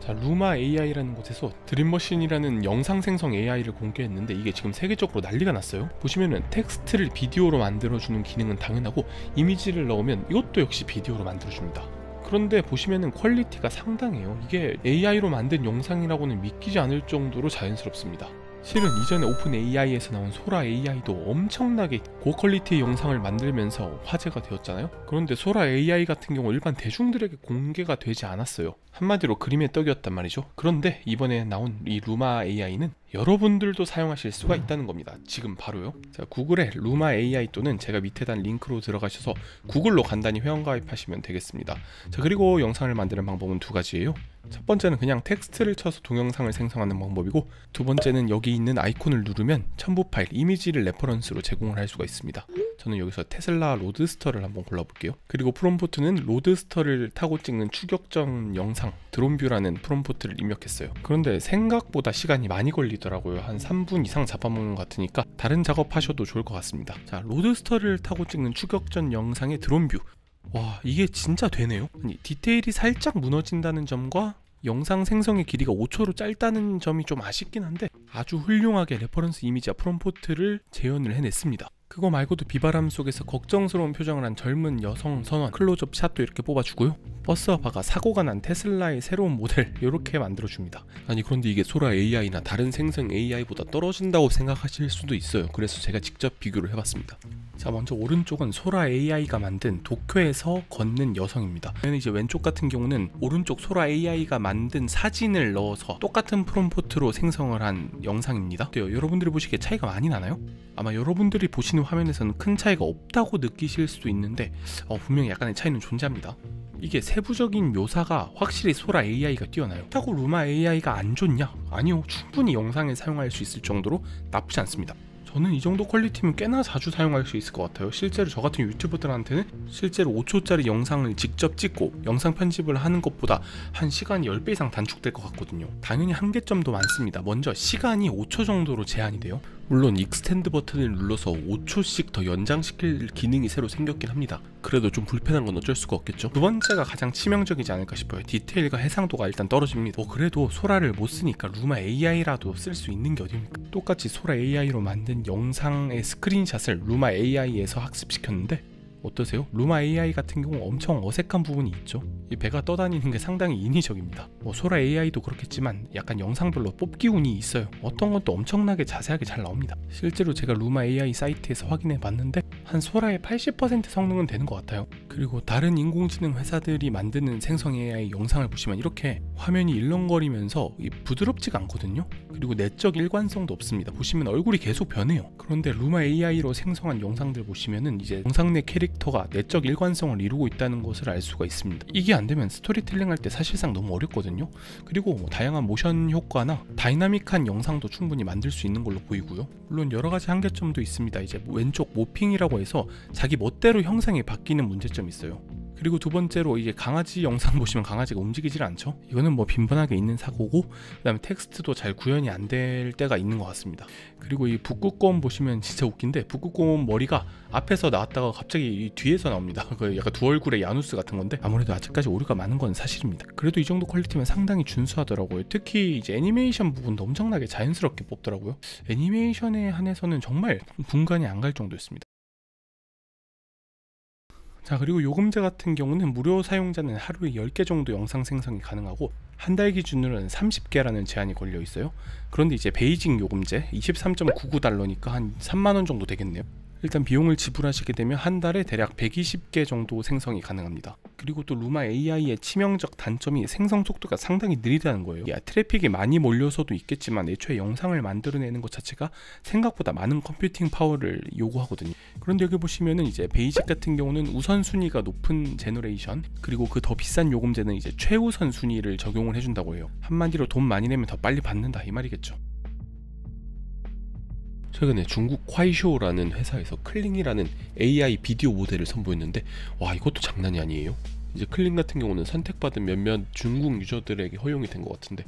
자, 루마 AI라는 곳에서 드림머신이라는 영상 생성 AI를 공개했는데 이게 지금 세계적으로 난리가 났어요. 보시면은 텍스트를 비디오로 만들어주는 기능은 당연하고 이미지를 넣으면 이것도 역시 비디오로 만들어줍니다. 그런데 보시면은 퀄리티가 상당해요. 이게 AI로 만든 영상이라고는 믿기지 않을 정도로 자연스럽습니다. 실은 이전에 오픈 AI에서 나온 소라 AI도 엄청나게 고퀄리티의 영상을 만들면서 화제가 되었잖아요. 그런데 소라 AI 같은 경우 일반 대중들에게 공개가 되지 않았어요. 한마디로 그림의 떡이었단 말이죠. 그런데 이번에 나온 이 루마 AI는 여러분들도 사용하실 수가 있다는 겁니다. 지금 바로요. 자, 구글의 루마 AI 또는 제가 밑에 단 링크로 들어가셔서 구글로 간단히 회원가입하시면 되겠습니다. 자, 그리고 영상을 만드는 방법은 두 가지예요. 첫 번째는 그냥 텍스트를 쳐서 동영상을 생성하는 방법이고, 두 번째는 여기 있는 아이콘을 누르면 첨부 파일, 이미지를 레퍼런스로 제공을 할 수가 있습니다. 저는 여기서 테슬라 로드스터를 한번 골라볼게요. 그리고 프롬프트는 로드스터를 타고 찍는 추격전 영상 드론뷰라는 프롬프트를 입력했어요. 그런데 생각보다 시간이 많이 걸리더라고요. 한 3분 이상 잡아먹는 것 같으니까 다른 작업하셔도 좋을 것 같습니다. 자, 로드스터를 타고 찍는 추격전 영상의 드론뷰. 와, 이게 진짜 되네요. 아니, 디테일이 살짝 무너진다는 점과 영상 생성의 길이가 5초로 짧다는 점이 좀 아쉽긴 한데 아주 훌륭하게 레퍼런스 이미지와 프롬프트를 재현을 해냈습니다. 그거 말고도 비바람 속에서 걱정스러운 표정을 한 젊은 여성 선원 클로즈업 샷도 이렇게 뽑아주고요. 버스와바가 사고가 난 테슬라의 새로운 모델 이렇게 만들어줍니다. 아니, 그런데 이게 소라 AI나 다른 생성 AI보다 떨어진다고 생각하실 수도 있어요. 그래서 제가 직접 비교를 해봤습니다. 자, 먼저 오른쪽은 소라 AI가 만든 도쿄에서 걷는 여성입니다. 이제 왼쪽 같은 경우는 오른쪽 소라 AI가 만든 사진을 넣어서 똑같은 프롬프트로 생성을 한 영상입니다. 어때요? 여러분들이 보시기에 차이가 많이 나나요? 아마 여러분들이 보시는 화면에서는 큰 차이가 없다고 느끼실 수도 있는데 분명히 약간의 차이는 존재합니다. 이게 세부적인 묘사가 확실히 소라 AI가 뛰어나요. 그렇다고 루마 AI가 안 좋냐? 아니요, 충분히 영상에 사용할 수 있을 정도로 나쁘지 않습니다. 저는 이 정도 퀄리티면 꽤나 자주 사용할 수 있을 것 같아요. 실제로 저 같은 유튜버들한테는 실제로 5초짜리 영상을 직접 찍고 영상 편집을 하는 것보다 한 시간이 10배 이상 단축될 것 같거든요. 당연히 한계점도 많습니다. 먼저 시간이 5초 정도로 제한이 돼요. 물론 익스텐드 버튼을 눌러서 5초씩 더 연장시킬 기능이 새로 생겼긴 합니다. 그래도 좀 불편한 건 어쩔 수가 없겠죠. 두 번째가 가장 치명적이지 않을까 싶어요. 디테일과 해상도가 일단 떨어집니다. 그래도 소라를 못 쓰니까 루마 AI라도 쓸 수 있는 게 어딥니까? 똑같이 소라 AI로 만든 영상의 스크린샷을 루마 AI에서 학습시켰는데 어떠세요? 루마 AI 같은 경우 엄청 어색한 부분이 있죠. 이 배가 떠다니는 게 상당히 인위적입니다. 소라 AI도 그렇겠지만 약간 영상별로 뽑기 운이 있어요. 어떤 것도 엄청나게 자세하게 잘 나옵니다. 실제로 제가 루마 AI 사이트에서 확인해 봤는데 한 소라의 80% 성능은 되는 것 같아요. 그리고 다른 인공지능 회사들이 만드는 생성 AI 영상을 보시면 이렇게 화면이 일렁거리면서 부드럽지가 않거든요. 그리고 내적 일관성도 없습니다. 보시면 얼굴이 계속 변해요. 그런데 루마 AI로 생성한 영상들 보시면은 이제 영상 내 캐릭터가 내적 일관성을 이루고 있다는 것을 알 수가 있습니다. 이게 안 되면 스토리텔링 할 때 사실상 너무 어렵거든요. 그리고 다양한 모션 효과나 다이나믹한 영상도 충분히 만들 수 있는 걸로 보이고요. 물론 여러 가지 한계점도 있습니다. 이제 왼쪽 모핑이라고 해서 자기 멋대로 형상이 바뀌는 문제점이 있어요. 그리고 두 번째로 이제 강아지 영상 보시면 강아지가 움직이질 않죠. 이거는 뭐 빈번하게 있는 사고고, 그 다음에 텍스트도 잘 구현이 안 될 때가 있는 것 같습니다. 그리고 이 북극곰 보시면 진짜 웃긴데, 북극곰 머리가 앞에서 나왔다가 갑자기 이 뒤에서 나옵니다. 약간 두 얼굴의 야누스 같은 건데 아무래도 아직까지 오류가 많은 건 사실입니다. 그래도 이 정도 퀄리티면 상당히 준수하더라고요. 특히 이제 애니메이션 부분도 엄청나게 자연스럽게 뽑더라고요. 애니메이션에 한해서는 정말 분간이 안 갈 정도였습니다. 자, 그리고 요금제 같은 경우는 무료 사용자는 하루에 10개 정도 영상 생성이 가능하고 한 달 기준으로는 30개라는 제한이 걸려 있어요. 그런데 이제 베이직 요금제 23.99달러니까 한 3만원 정도 되겠네요. 일단 비용을 지불하시게 되면 한 달에 대략 120개 정도 생성이 가능합니다. 그리고 또 루마 AI의 치명적 단점이 생성 속도가 상당히 느리다는 거예요. 트래픽이 많이 몰려서도 있겠지만 애초에 영상을 만들어내는 것 자체가 생각보다 많은 컴퓨팅 파워를 요구하거든요. 그런데 여기 보시면은 이제 베이직 같은 경우는 우선순위가 높은 제너레이션, 그리고 그 더 비싼 요금제는 이제 최우선 순위를 적용을 해준다고 해요. 한마디로 돈 많이 내면 더 빨리 받는다 이 말이겠죠. 최근에 중국 콰이쇼라는 회사에서 클링이라는 AI 비디오 모델을 선보였는데 와, 이것도 장난이 아니에요. 이제 클링 같은 경우는 선택받은 몇몇 중국 유저들에게 허용이 된 것 같은데,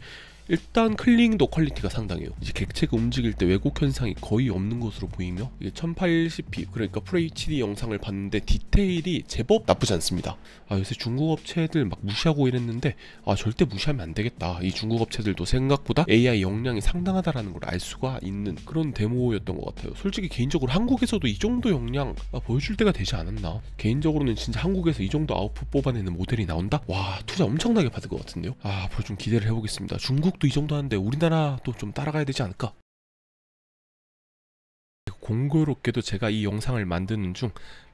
일단 클링도 퀄리티가 상당해요. 이제 객체가 움직일 때 왜곡 현상이 거의 없는 것으로 보이며, 이게 1080p 그러니까 FHD 영상을 봤는데 디테일이 제법 나쁘지 않습니다. 요새 중국 업체들 막 무시하고 이랬는데 절대 무시하면 안 되겠다. 이 중국 업체들도 생각보다 AI 역량이 상당하다라는 걸 알 수가 있는 그런 데모였던 것 같아요. 솔직히 개인적으로 한국에서도 이 정도 역량 보여줄 때가 되지 않았나. 개인적으로는 진짜 한국에서 이 정도 아웃풋 뽑아내는 모델이 나온다? 와, 투자 엄청나게 받을 것 같은데요. 앞으로 좀 기대를 해보겠습니다. 중국도 이 정도 하는데 우리나라도 좀 따라가야 되지 않을까? 공교롭게도 제가 이 영상을 만드는 중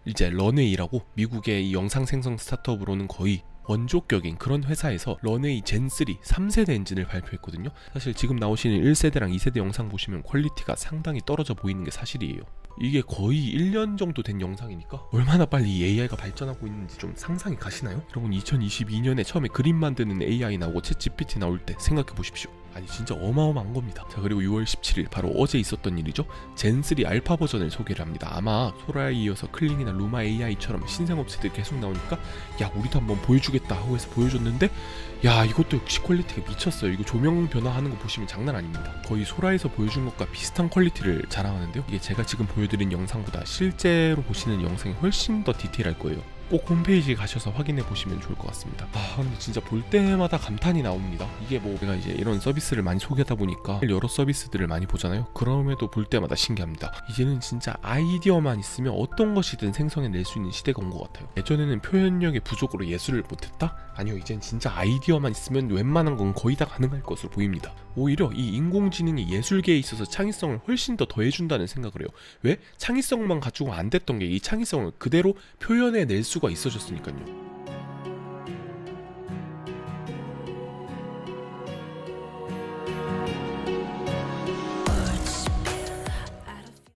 이제 런웨이라고 미국의 이 영상 생성 스타트업으로는 거의 원조격인 그런 회사에서 런웨이 젠3 3세대 엔진을 발표했거든요. 사실 지금 나오시는 1세대랑 2세대 영상 보시면 퀄리티가 상당히 떨어져 보이는 게 사실이에요. 이게 거의 1년 정도 된 영상이니까 얼마나 빨리 이 AI가 발전하고 있는지 좀 상상이 가시나요? 여러분, 2022년에 처음에 그림 만드는 AI 나오고 챗 GPT 나올 때 생각해 보십시오. 아니 진짜 어마어마한 겁니다. 자, 그리고 6월 17일 바로 어제 있었던 일이죠. 젠3 알파 버전을 소개를 합니다. 아마 소라에 이어서 클링이나 루마 AI처럼 신생업체들이 계속 나오니까 야, 우리도 한번 보여주겠다 하고 해서 보여줬는데, 야, 이것도 역시 퀄리티가 미쳤어요. 이거 조명 변화하는 거 보시면 장난 아닙니다. 거의 소라에서 보여준 것과 비슷한 퀄리티를 자랑하는데요. 이게 제가 지금 보여드린 영상보다 실제로 보시는 영상이 훨씬 더 디테일할 거예요. 꼭 홈페이지에 가셔서 확인해 보시면 좋을 것 같습니다. 근데 진짜 볼 때마다 감탄이 나옵니다. 이게 뭐 제가 이제 이런 서비스를 많이 소개하다 보니까 여러 서비스들을 많이 보잖아요. 그럼에도 볼 때마다 신기합니다. 이제는 진짜 아이디어만 있으면 어떤 것이든 생성해낼 수 있는 시대가 온 것 같아요. 예전에는 표현력의 부족으로 예술을 못했다? 아니요, 이젠 진짜 아이디어만 있으면 웬만한 건 거의 다 가능할 것으로 보입니다. 오히려 이 인공지능이 예술계에 있어서 창의성을 훨씬 더 더해준다는 생각을 해요. 왜? 창의성만 가지고 안 됐던 게 이 창의성을 그대로 표현해낼 수가 있어졌으니까요.